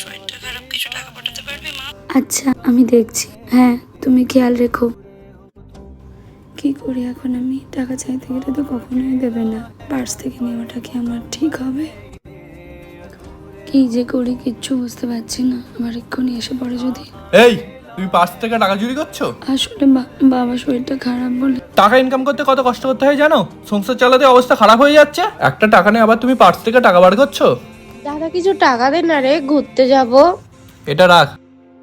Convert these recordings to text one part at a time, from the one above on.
শরীরটা খারাপ, কিছু টাকা পাঠাতে পারবি মা? আচ্ছা আমি দেখছি। হ্যাঁ তুমি খেয়াল রেখো। কি করি এখন আমি? টাকা চাইতে গেলে তো কখনোই দেবে না। পার্স থেকে নেওয়াটা কি আমার ঠিক হবে? কি যে করি কিচ্ছু বুঝতে পারছি না। আমার এক্ষুনি এসে পড়ে যদি। এই, তুমি পার্স থেকে টাকা চুরি করছো? আসলে বাবা শরীরটা খারাপ বলে। টাকা ইনকাম করতে কত কষ্ট করতে হয় জানো? সংসার চালাতে অবস্থা খারাপ হয়ে যাচ্ছে, একটা টাকা নিয়ে আবার তুমি পার্স থেকে টাকা বার করছো। দাদা কিছু টাকা দে না রে, ঘুরতে যাব। এটা রাখ।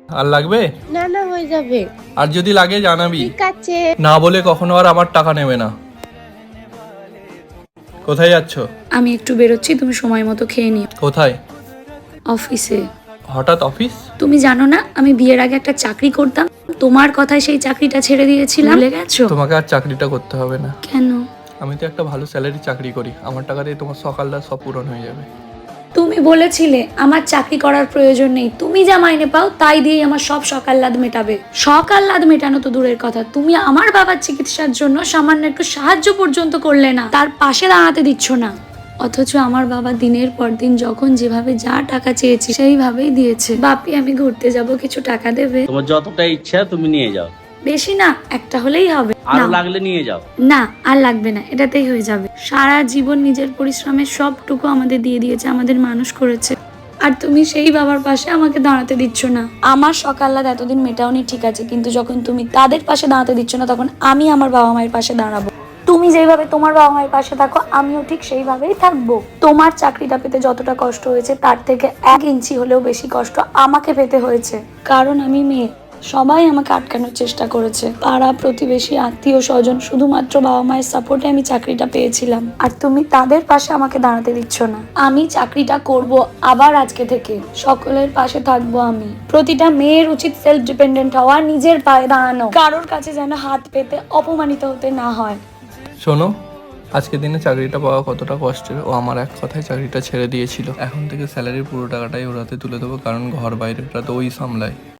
আর লাগবে? না না, হয়ে যাবে। আর যদি লাগে জানাবি। ঠিক আছে। না বলে কখনো আর আমার টাকা নেবে না। কোথায় যাচ্ছ? আমি একটু বেরোচ্ছি, তুমি সময় মতো খেয়ে নিও। কোথায়? অফিসে। হঠাৎ অফিস? তুমি জানো না আমি বিয়ের আগে একটা চাকরি করতাম? তোমার কথায় সেই চাকরিটা ছেড়ে দিয়েছিলাম, ভুলে গেছো? তোমাকে আর চাকরিটা করতে হবে না। কেন? আমি তো একটা ভালো স্যালারি চাকরি করি, আমার টাকা দিয়ে তোমার সকালটা সব পূরণ হয়ে যাবে। তুমি বলেছিলে আমার চাকরি করার প্রয়োজন নেই, তুমি যা মাইনে পাও তাই দিয়েই আমার সব সকাল্লাদ মেটাবে। সকাল্লাদ মেটানো তো দূরের কথা, তুমি আমার বাবার চিকিৎসার জন্য সামান্য একটু সাহায্য পর্যন্ত করলে না, তার পাশে দাঁড়াতে দিচ্ছ না। অথচ আমার বাবা দিনের পর দিন যখন যেভাবে যা টাকা চেয়েছি সেইভাবেই দিয়েছে। বাপি আমি ঘুরতে যাব, কিছু টাকা দেবে? তোমার যতটা ইচ্ছা তুমি নিয়ে যাও। বেশি না, একটা হলেই হবে। আরো নাও। লাগলে নিয়ে যাও। না আর লাগবে না, এটাতেই হয়ে যাবে। সারা জীবন নিজের পরিশ্রমের সবটুকু আমাদের দিয়ে দিয়েছে, আমাদের মানুষ করেছে, আর তুমি সেই বাবার পাশে আমাকে দাঁড়াতে দিচ্ছ না। আমার সকাল্লাদ এতদিন মেটাওনি ঠিক আছে, কিন্তু যখন তুমি তাদের পাশে দাঁড়াতে দিচ্ছ না তখন আমি আমার বাবা মায়ের পাশে দাঁড়াবো। তুমি যেভাবে তোমার বাবা মায়ের পাশে থাকো আমিও ঠিক সেইভাবেই থাকবো। তোমার চাকরিটা পেতে যতটা কষ্ট হয়েছে তার থেকে 1 ইঞ্চি হলেও বেশি কষ্ট আমাকে পেতে হয়েছে, কারণ আমি মেয়ে। সবাই আমাকে আটকানোর চেষ্টা করেছে, পাড়া প্রতিবেশী আত্মীয় স্বজন, শুধুমাত্র বাবা মায়ের সাপোর্টে আমি চাকরিটা পেয়েছিলাম, আর তুমি তাদের পাশে আমাকে দাঁড়াতে দিচ্ছ না। আমি চাকরিটা করব আবার আজকে থেকে, সকলের পাশে থাকবো আমি। প্রতিটা মেয়ের উচিত সেলফ ডিপেন্ডেন্ট হওয়া, নিজের পায়ে দাঁড়ানো, কারোর কাছে যেন হাত পেতে অপমানিত হতে না হয়। শোনো, আজকের দিনে চাকরিটা পাওয়া কতটা কষ্টের, ও আমার এক কথায় চাকরিটা ছেড়ে দিয়েছিল। এখন থেকে স্যালারির পুরো টাকাটাই ওর হাতে তুলে দেবো, কারণ ঘর বাইরেটা তো ওই সামলায়।